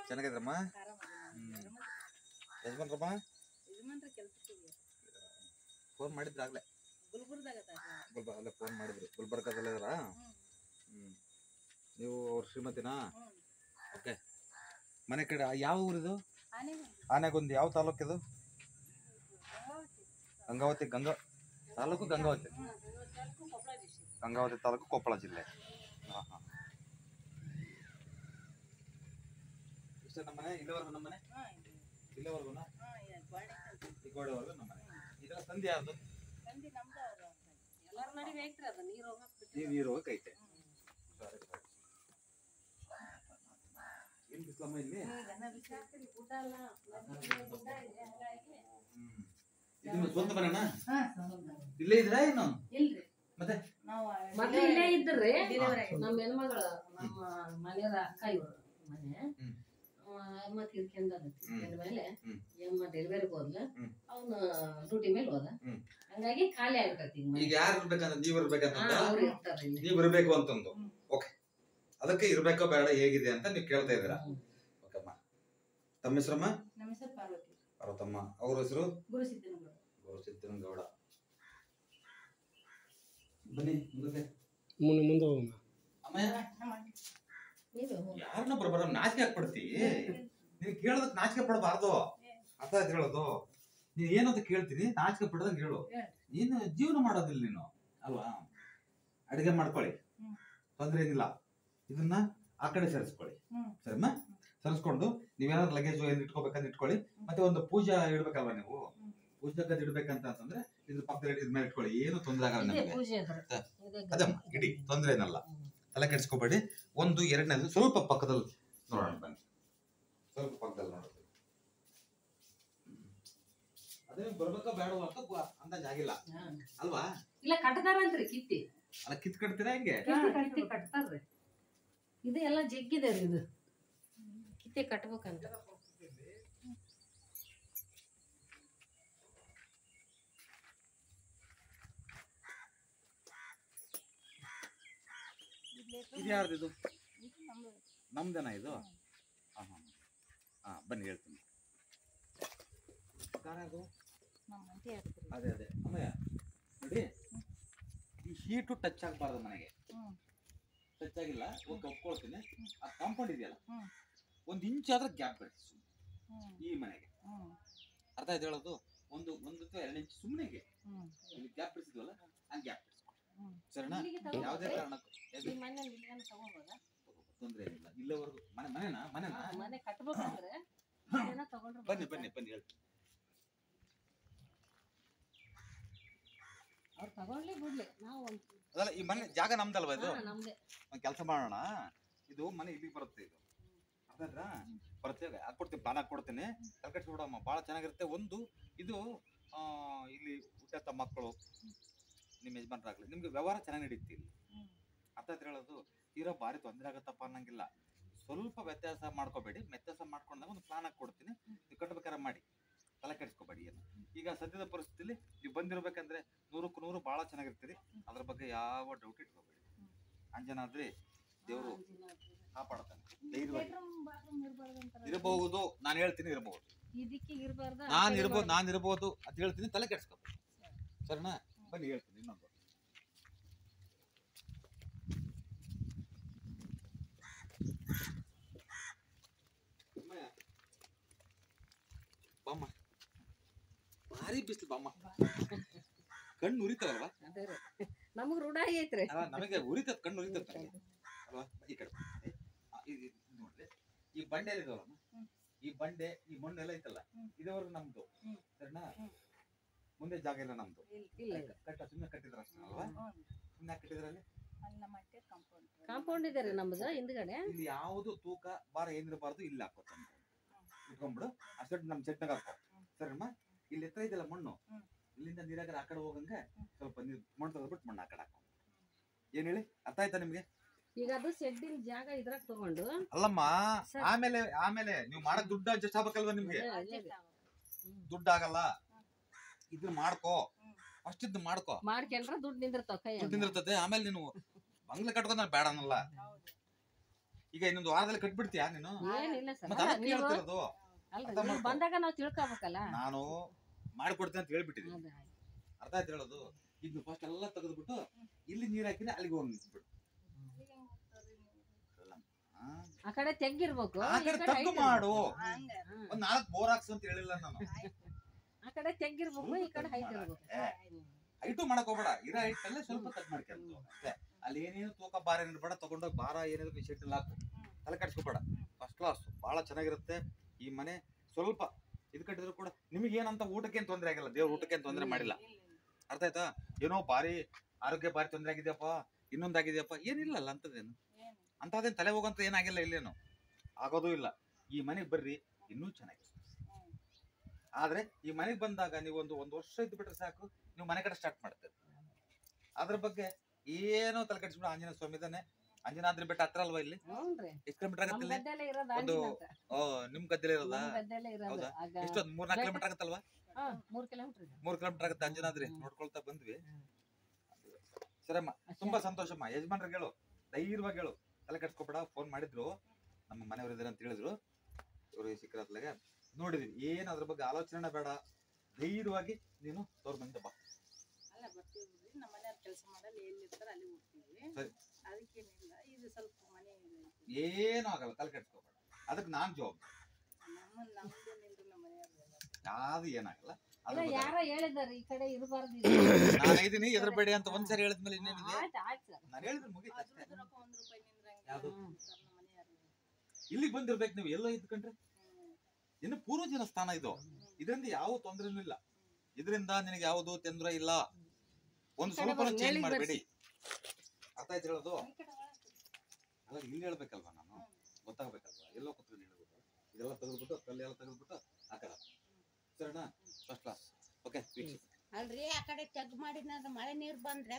ಚೆನ್ನಾಗಿದ್ರಮ್ಮ? ಯಜಮಾನ್ರಮ್ಮ phone ಮಾಡಿದ್ರು ಆಗ್ಲೇ? ಅಲ್ಲೇ ಫೋನ್ ಮಾಡಿದ್ರು. ಗುಲ್ಬರ್ಗದಲ್ಲೇ ಇದಾರಾ? ನೀವು ಅವ್ರ ಶ್ರೀಮತಿನಾ? ಓಕೆ. ಮನೆ ಕಡೆ ಯಾವ ಊರಿದು? ಆನೆಗೊಂದಿ. ಯಾವ ತಾಲೂಕಿದು? ಗಂಗಾವತಿ. ತಾಲೂಕು ಗಂಗಾವತಿ. ಗಂಗಾವತಿ ತಾಲೂಕು, ಕೊಪ್ಪಳ ಜಿಲ್ಲೆ. ಹಾಂ ಹಾಂ. ಇಷ್ಟ ನಮ್ಮನೆ? ಇಲ್ಲಿವರೆಗೂ ನಮ್ಮನೆ? ಇಲ್ಲಿವರೆಗೂನಾ? ಈ ಗೋಡೆವರೆಗೂ ನಮ್ಮನೆ. ಇದರ ಸಂಧಿ ಯಾವುದು? ನೀರು ಹೋಗೈತೆ. ಸರಿ ಸರಿ. ಏನು ಬಿಸ್ಲಮ್ಮ ಇಲ್ಲಿ? ಇದು ಸ್ವಂತ ಮನೆನಾ? ಇಲ್ಲೇ ಇದ್ರಾ ಏನು? ಮತ್ತೆ ಮತ್ತೆ ಇಲ್ಲೇ ಇದ್ರಿ. ನಮ್ಮ ಹೆಣ್ಮಗಳ ನಮ್ಮ ಮನೆಯವರ ಅಕ್ಕ ಇವರು ಮನೆ ಅಮ್ಮ ತೀರ್ಕೊಂಡ್ಮೇಲೆ ಅಮ್ಮ ಡೆಲಿವರಿಗೆ ಹೋದ್ಲ, ಅವನು ಡ್ಯೂಟಿ ಮೇಲೆ ಹೋದ. ಹಂಗಾಗಿ ಖಾಲಿ ಆಗ್ಬಿಟ್ಟೈತಿ. ಈಗ ಯಾರು ಇರ್ಬೇಕಂತ? ನೀವ್ ಇರ್ಬೇಕಂತ? ಅವ್ರು ಇರ್ತಾರ ಇಲ್ಲಿ. ನೀವ್ ಇರ್ಬೇಕು ಅಂತಂದು. ಓಕೆ. ಅದಕ್ಕೆ ಇರ್ಬೇಕೋ ಬೇಡ ಹೇಗಿದೆ ಅಂತ ನೀವು ಕೇಳ್ತಾ ಇದ್ದೀರಾ? ಓಕೆಮ್ಮ. ತಮ್ಮ ಹೆಸರಮ್ಮ? ನಮ್ಮ ಹೆಸರು ಪಾರ್ವತಿ. ಪಾರ್ವತಮ್ಮ. ಅವ್ರ ಹೆಸರು? ಗುರುಸಿದ್ದನಗೌಡ. ಬನ್ನಿ ಮುಂದೆ. ಮುಂದೆ ಹೋಗೋಣ. ಯಾರನ್ನ ಬರ್ಬಾರ ನಾಚಿಕೆ ಹಾಕ್ಬಿಡ್ತಿ. ನೀನ್ ಕೇಳೋದಕ್ ನಾಚಿಕೆ ಪಡಬಾರ್ದು. ಅರ್ಥ ಆಯ್ತು ಹೇಳೋದು? ನೀನ್ ಏನಂತ ಕೇಳ್ತೀನಿ, ನಾಚಿಕೆ ಪಡದಂಗೆ ಹೇಳು. ನೀನು ಜೀವನ ಮಾಡೋದಿಲ್ಲ ನೀನು ಅಲ್ವಾ? ಅಡಿಗೆ ಮಾಡ್ಕೊಳ್ಳಿ, ತೊಂದ್ರೆ ಏನಿಲ್ಲ. ಇದನ್ನ ಆ ಕಡೆ ಸರಿಸ್ಕೊಳ್ಳಿ. ಸರಿಮ್ಮ? ಸರಿಸ್ಕೊಂಡು ನೀವೇನಾದ್ರು ಲಗೇಜ್ ಏನ್ ಇಟ್ಕೋಬೇಕಂತ ಇಟ್ಕೊಳ್ಳಿ. ಮತ್ತೆ ಒಂದು ಪೂಜಾ ಇಡ್ಬೇಕಲ್ವಾ ನೀವು? ಪೂಜಾಗದ್ ಇಡ್ಬೇಕಂತ ಅಂತಂದ್ರೆ ಇದ್ರ ಪಕ್ಕದಲ್ಲಿ ಇದ್ಮೇಲೆ ಇಟ್ಕೊಳ್ಳಿ. ಏನು ತೊಂದ್ರೆ ಆಗಲ್ಲ ನಮಗೆ. ಅದಮ್ಮ ಇಡಿ, ತೊಂದ್ರೆ ಏನಲ್ಲ. ತಲೆ ಕೆಡಿಸ್ಕೋಬೇಡಿ. ಒಂದು ಎರಡನೇದು ಸ್ವಲ್ಪ ಪಕ್ಕದಲ್ಲಿ ನೋಡೋಣ ಬನ್ನಿ. ಸ್ವಲ್ಪ ಪಕ್ಕದಲ್ಲಿ ನೋಡೋದು. ಅದೇ ಬರ್ಬೇಕಾ ಬೇಡವಾ ಅಂತ ಅಂದಾಜಾಗಿಲ್ಲ ಅಲ್ವಾ? ಇಲ್ಲ ಕಟ್ತಾರಂತ್ರಿ ಕಿತ್ತಿ. ಅಲ್ಲ ಕಿತ್ ಕಟ್ತೀರಾ ಹೆಂಗೆ? ಕಿತ್ತಿ ಕಟ್ತಾರ್ರಿ. ಇದು ಎಲ್ಲ ಜಗ್ಗಿದೆ ರೀ. ಇದು ಕಿತ್ತಿ ಕಟ್ಬೇಕಂತ. ಇದು ಯಾರ್ದು? ನಮ್ದೇನಾ ಇದು? ಹಾ ಹಾ ಹಾ, ಬನ್ನಿ ಹೇಳ್ತೀನಿ. ಅದೇ ಅದೇ ಅಮ್ಮಯ್ಯ ನೋಡಿ, ಈ ಹೀಟು ಟಚ್ ಆಗಬಾರ್ದು ಮನೆಗೆ. ಟಚ್ ಆಗಿಲ್ಲ, ಒಪ್ಕೊಳ್ತೀನಿ. ಆ ಕಾಂಪೌಂಡ್ ಇದೆಯಲ್ಲ, ಒಂದು ಇಂಚ್ ಆದ್ರೆ ಗ್ಯಾಪ್ ಬಿಡಿ ಈ ಮನೆಗೆ. ಅರ್ಥ ಆಯ್ತು ಹೇಳೋದು? ಒಂದು ಅಥವಾ 2 ಇಂಚ್ ಸುಮ್ಮನೆಗೆ ಇಲ್ಲಿ ಗ್ಯಾಪ್ ಬಿಡಿಸಿದ್ವಲ್ಲ, ಹಂಗೆ ಗ್ಯಾಪ್ ಬಿಡಿಸ್ಕೊ. ಸರಿನಾ? ಯಾವುದೇ ಕಾರಣಕ್ಕೂ ತೊಂದರೆ ಏನಿಲ್ಲ. ಇಲ್ಲವರೆಗೂ ಮನೆನಾ ಮನೆ ಕಟ್ಬೇಕಂದ್ರೆ ಬನ್ನಿ ಬನ್ನಿ ಬನ್ನಿ ಹೇಳ್ತೀನಿ. ಅವ್ರು ತಗೊಳ್ಳಿ ಬಿಡ್ಲಿ, ನಾವು ಅದಲ್ಲ, ಈ ಮನೆ ಜಾಗ ನಮ್ದಲ್ವಾ ಇದು? ನಮ್ದೇ. ಒಂದು ಕೆಲಸ ಮಾಡೋಣ, ಇದು ಮನೆ ಇಲ್ಲಿಗೆ ಬರುತ್ತೆ. ಇದು ಅದಾದ್ರ ಬರುತ್ತೆ, ಹಾಕೊಡ್ತೀನಿ, ಪ್ಲಾನ್ ಹಾಕೊಡ್ತೀನಿ. ತಲೆಕೆಡ್ಸಿ ಬಿಡಮ್ಮ, ಭಾಳ ಚೆನ್ನಾಗಿರುತ್ತೆ. ಒಂದು ಇದು ಇಲ್ಲಿ ಹುಟ್ಟತ್ತ ಮಕ್ಕಳು, ನಿಮ್ಮ ಯಜಮಾನ್ರಾಗ್ಲಿ, ನಿಮ್ಗೆ ವ್ಯವಹಾರ ಚೆನ್ನಾಗಿ ನಡೀತಿ ಇಲ್ಲಿ. ಅರ್ಥ ಆಯ್ತು ಹೇಳೋದು? ತೀರಾ ಭಾರಿ ತೊಂದರೆ ಆಗತ್ತಪ್ಪ ಅನ್ನಂಗಿಲ್ಲ. ಸ್ವಲ್ಪ ವ್ಯತ್ಯಾಸ ಮಾಡ್ಕೋಬೇಡಿ. ವ್ಯತ್ಯಾಸ ಮಾಡ್ಕೊಂಡಾಗ ಒಂದು ಪ್ಲಾನ್ ಹಾಕೊಡ್ತೀನಿ, ನೀವು ಕಟ್ಬೇಕಾರೆ ಮಾಡಿ. ತಲೆ ಕೆಡಿಸ್ಕೋಬೇಡಿ. ಏನು ಈಗ ಸದ್ಯದ ಪರಿಸ್ಥಿತಿಲಿ ನೀವು ಬಂದಿರ್ಬೇಕಂದ್ರೆ 100ಕ್ಕೆ 100 ಭಾಳ ಚೆನ್ನಾಗಿರ್ತೀರಿ. ಅದ್ರ ಬಗ್ಗೆ ಯಾವ ಡೌಟ್ ಇಟ್ಕೋಬೇಡಿ. ಅಂಜನಾದ್ರಿ ದೇವರು ಕಾಪಾಡ್ತಾನೆ. ಧೈರ್ಯವಾಗಿ ಇರಬಹುದು. ನಾನು ಹೇಳ್ತೀನಿ ಇರಬಹುದು, ನಾನು ಇರ್ಬೋದು ಅಂತ ಹೇಳ್ತೀನಿ. ತಲೆ ಕೆಡಿಸ್ಕೋಬೇಡಿ. ಸರಿನಾ? ಬನ್ನಿ ಹೇಳ್ತೀನಿ ಇನ್ನೊಂದು. ಬಾಮ್ಮ, ಭಾರಿ ಬಿಸಿಲು ಬಾಮ್ಮ. ಕಣ್ಣು ಉರಿತಾವಲ್ವಾ? ನಮಗ್ ರೂಢ ಆಗೈತ್ರಿ. ನಮಗೆ ಉರಿತದ, ಕಣ್ಣು ಉರಿತದ ಅಲ್ವಾ? ಈ ಕಡೆ ನೋಡ್ರಿ, ಈ ಬಂಡೆ ಇದಾವಲ್ಲ, ಈ ಬಂಡೆ, ಈ ಮಣ್ಣೆಲ್ಲ ಐತಲ್ಲ, ಇದುವರೆಗೂ ನಮ್ದು. ಸರಿನಾ? ಮುಂದೆ ಜಾಗ ಇಲ್ಲ ನಮ್ದು. ಸುಮ್ಮನೆ ಕಟ್ಟಿದ್ರ ಅಷ್ಟೇ ಅಲ್ವಾ? ಸುಮ್ಮನೆ ಕಟ್ಟಿದ್ರಲ್ಲಿ ಕಾಂಪೌಂಡ್ ಇದೆ ರೀ ನಮ್ದು ಹಿಂದ್ಗಡೆ. ಇಲ್ಲಿ ಯಾವುದು ತೂಕ ಭಾರ ಏನಿರಬಾರ್ದು. ಇಲ್ಲಿ ಹಾಕೋತ ಇಟ್ಕೊಂಡ್ಬಿಡು. ಅಷ್ಟೊಟ್ಟು ನಮ್ ಸೆಟ್ನಾಗ ಹಾಕೋ. ಸರಿನಮ್ಮ? ಇಲ್ಲಿ ಎತ್ತರ ಇದೆಯಲ್ಲ ಮಣ್ಣು, ಇಲ್ಲಿಂದ ನೀರಾಗರ ಆ ಕಡೆ ಹೋಗಂಗೆ ಸ್ವಲ್ಪ ನೀರು ಮಣ್ಣು ತೆಗೆದ್ಬಿಟ್ಟು ಮಣ್ಣು ಆ ಕಡೆ ಹಾಕೋ. ಏನ್ ಹೇಳಿ? ಅರ್ಥ ಆಯ್ತಾ ನಿಮ್ಗೆ? ಈಗ ಅದು ಶೆಡ್ಡಿನ ಜಾಗ ಇದ್ರಾಗ ತಗೊಂಡು ಅಲ್ಲಮ್ಮ, ಆಮೇಲೆ ನೀವು ಮಾಡಕ್ ದುಡ್ಡು ಅಡ್ಜಸ್ಟ್ ಆಗ್ಬೇಕಲ್ವಾ? ನಿಮ್ಗೆ ದುಡ್ಡು ಆಗಲ್ಲ. ಇದನ್ನ ಮಾಡ್ಕೋ, ಫಸ್ಟ್ ಇದ್ ಮಾಡ್ಕೋ. ಮಾಡ್ಕೊಂಡ್ರೆ ದುಡ್ಡು ನಿಂದಿರ್ತಾವ, ಕೈ ದುಡ್ಡು ನಿಂದಿರ್ತದೆ. ಆಮೇಲೆ ನೀನು ಬಂಗ್ಲೆ ಕಟ್ಕೊಂಡ್ ಬೇಡ ಅನ್ನಲ್ಲ. ಈಗ ಇನ್ನೊಂದು ವಾರದಲ್ಲಿ ಕಟ್ಬಿಡ್ತೀಯಾ ನೀನು? ಏನಿಲ್ಲ ಸರ್. ಮತ್ತೆ ಅದಕ್ಕೆ ನೀವು ಹೇಳ್ತಿರೋದು. ಅಲ್ರಿ ಅರ್ಥ ನೀವು ಮಾಡ್ಕೊ. ಬಂದಾಗ ನಾವು ತಿಳ್ಕೊಬೇಕಲ್ಲ. ನಾನು ಮಾಡ್ಕೊಡ್ತೀನಿ ಅಂತ ಹೇಳ್ಬಿಟ್ಟಿದ್ದೀನಿ. ಅದೇ. ಅರ್ಥ ಆಯ್ತು ಹೇಳೋದು. ಇದು ಫಸ್ಟ್ ಎಲ್ಲ ತೆಗೆದ್ಬಿಟ್ಟು ಇಲ್ಲಿ ನೀರ್ ಹಾಕಿದ್ರೆ ಅಲ್ಲಿಗೆ ಹೋಗಿ ನಿಂತ್ಬಿಡು. ಆ ಕಡೆ ತೆಗ್ಗಿರ್ಬೇಕು, ಆ ಈ ಕಡೆ ಕಡೆ ತಗ್ಗು height ಮಾಡು. ಇರ್ಬೇಕು. ಒಂದ್ 4 ಬೋರ್ ಹಾಕ್ಸು ಅಂತ ಹೇಳಿಲ್ಲ ನಾನು. ಆ ಕಡೆ ತೆಗ್ಗಿರ್ಬೇಕು, ಈ ಕಡೆ ಹೈಟ್ ಇರ್ಬೇಕು. ಹೈಟು ಮಾಡಕ್ ಹೋಗ್ಬೇಡ, ಇರೋ ಹೈಟ್ ಅಲ್ಲೇ ಸ್ವಲ್ಪ ತಗ್ ಮಾಡ್ಕೊಂಡು ಅಷ್ಟೇ. ಅಲ್ಲಿ ಏನೇನು ತೂಕ ಭಾರ ಏನಿರ್ಬೇಡ, ತಗೊಂಡೋಗಿ ಭಾರ ಏನಿದ್ರು ಶೆಡ್ ಹಾಕು, ತಲೆ ಕಟ್ಸ್ಕೊಬೇಡ. ಫಸ್ಟ್ ಕ್ಲಾಸ್ ಬಹಳ ಚೆನ್ನಾಗಿರುತ್ತೆ ಈ ಮನೆ. ಸ್ವಲ್ಪ ಇದು ಕಟ್ಟಿದ್ರು ಕೂಡ ನಿಮಗೆ ಏನಂತ ಊಟಕ್ಕೇನು ತೊಂದರೆ ಆಗಿಲ್ಲ, ದೇವ್ರ ಊಟಕ್ಕೇನು ತೊಂದರೆ ಮಾಡಿಲ್ಲ. ಅರ್ಥ ಆಯ್ತಾ? ಏನೋ ಭಾರಿ ಆರೋಗ್ಯ ಭಾರಿ ತೊಂದರೆ ಆಗಿದೆಯಪ್ಪ, ಇನ್ನೊಂದಾಗಿದೆಯಪ್ಪ, ಏನಿಲ್ಲಲ್ಲ ಅಂತದೇನು, ಅಂತದೇನು ತಲೆ ಹೋಗಂತ ಏನಾಗಿಲ್ಲ, ಇಲ್ಲೇನು ಆಗೋದೂ ಇಲ್ಲ. ಈ ಮನೆಗೆ ಬರ್ರಿ, ಇನ್ನೂ ಚೆನ್ನಾಗಿ. ಆದ್ರೆ ಈ ಮನೆಗೆ ಬಂದಾಗ ನೀವು ಒಂದು ವರ್ಷ ಇದ್ದು ಬಿಟ್ರೆ ಸಾಕು, ನೀವು ಮನೆ ಕಡೆ ಸ್ಟಾರ್ಟ್ ಮಾಡ್ತೀರಿ. ಅದ್ರ ಬಗ್ಗೆ ಏನೋ ತಲೆ ಕೆಡಿಸ್ಬಿಟ್ಟು ಆಂಜನೇಯ ಸ್ವಾಮಿ ಇದಾನೆ. ಅಂಜನಾದ್ರಿ ಬೆಟ್ಟ ಹತ್ರ ಅಲ್ವಾ ಇಲ್ಲಿ? ಹ್ಞೂನ್ರಿ. ಎಷ್ಟು ಕಿಲೋಮೀಟರ್ ನಮ್ ಆಗತ್ತಿಲ್ಲ? ಗದ್ದೆಲೆ ಇರೋದು ಒಂದು ಆಂಜನೇಯ. ನಿಮ್ ಗದ್ದೆಲೆ ಇರೋದಾ? ನಮ್ ಗದ್ದೆಲೆ ಇರೋದು. ಹೌದಾ? ಆಗ ಎಷ್ಟು 3-4 ಕಿಲೋಮೀಟರ್ ಆಗತ್ತಲ್ವಾ? 3 ಕಿಲೋಮೀಟರ್ ಇದೆ. 3 ಕಿಲೋಮೀಟರ್ ಆಗತ್ತೆ ಅಂಜನಾದ್ರಿ. ನೋಡ್ಕೊಳ್ತಾ ಬಂದ್ವಿ. ಸರಮ್ಮ, ತುಂಬಾ ಸಂತೋಷಮ್ಮ. ಯಜಮಾನ್ರಿಗೆ ಹೇಳು, ಧೈರ್ಯವಾಗಿ ಹೇಳು, ತಲೆ ಕೆಡ್ಸ್ಕೊಬೇಡ. ಫೋನ್ ಮಾಡಿದ್ರು, ನಮ್ಮ ಮನೆಯವರು ಇದಾರೆ ಅಂತ ಹೇಳಿದ್ರು. ಇವರು ಸಿಕ್ಕರತ್ಲಾಗೆ ನೋಡಿದ್ವಿ. ಏನ್ ಅದ್ರ ಬಗ್ಗೆ ಆಲೋಚನೆ ಬೇಡ, ಧೈರ್ಯವಾಗಿ ನೀನು ತೋರ್ ಬಂದ ಬಾ. ಅಲ್ಲ ಬರ್ತೀವಿ, ನಮ್ಮ ಮನೆಯವ್ರ ಕೆಲಸ ಮಾಡಲ್ಲ, ಎಲ್ಲಿರ್ತಾರ ಅಲ್ಲಿ ಹೋಗ್ತೀವಿ. ಸರಿ. ಅದಕ್ಕೇನಿಲ್ಲ, ಇದು ಸ್ವಲ್ಪ ಮನೆ ಏನೂ ಆಗಲ್ಲ, ತಲೆ ಕೆಡ್ಸ್ಕೊಬೇಡ. ಅದಕ್ಕೆ ನಾನ್ ಜವಾಬ್ದಾರಿ. ನಮ್ದೇನಿಲ್ರಿ, ನಮ್ಮ ಮನೆಯವ್ರದೆಲ್ಲ ಯಾವ್ದು ಏನಾಗಲ್ಲ. ಇಲ್ಲ, ಯಾರೋ ಹೇಳಿದಾರೆ ಈ ಕಡೆ ಇರಬಾರ್ದು. ನಾನು ಇದೀನಿ, ಎದುರಬೇಡಿ ಅಂತ ಒಂದ್ಸರಿ ಹೇಳಿದ್ಮೇಲೆ ಇನ್ನೇನಿದೆ? ಆಯ್ತು ಆಯ್ತು ಸರ್. ನಾನು ಹೇಳಿದ್ರೆ ಮುಗೀತು ಅಷ್ಟೇ. ಅದ್ರದ್ದು ರೊಕ್ಕ 1 ರೂಪಾಯಿ ನಿಂದ್ರಂಗಿಲ್ಲ. ಯಾವ್ದು? ಸರ್, ನಮ್ಮ ಮನೆಯವ್ರು ಇಲ್ಲಿಗೆ ಬಂದಿರ್ಬೇಕು ನೀವು, ಎಲ್ಲೋ ಇದ್ಕೊಂಡ್ರೆ. ಇನ್ನು ಪೂರ್ವಜನ ಸ್ಥಾನ ಇದು. ಇದರಿಂದ ಯಾವ ತೊಂದರೆನೂ ಇಲ್ಲ. ಇದರಿಂದ ನಿನಗೆ ಯಾವುದು ತೊಂದರೆ ಇಲ್ಲ. ಒಂದು ಸ್ವಲ್ಪ ಚೇಂಜ್ ಮಾಡಬೇಡಿ. ಅರ್ಥ ಆಯ್ತು ಹೇಳೋದು? ಅಲ್ಲ, ಇಲ್ಲಿ ಹೇಳ್ಬೇಕಲ್ವಾ, ನಾನು ಗೊತ್ತಾಗ್ಬೇಕಲ್ವಾ, ಎಲ್ಲೋ ಕೂತ್ಕೊಂಡು ಹೇಳ್ಬೇಕು. ಇದೆಲ್ಲ ತೆಗೆದ್ಬಿಟ್ಟು, ಕಲ್ಲೆಲ್ಲ ತೆಗೆದ್ಬಿಟ್ಟು ಆ ಕಡೆ ಸರಿನಾ? First class. ಓಕೆ. ಅಲ್ರಿ, ಆ ಕಡೆ ತೆಗ್ ಮಾಡಿದ್ನಂದ್ರೆ ಮಳೆ ನೀರ್ ಬಂದ್ರೆ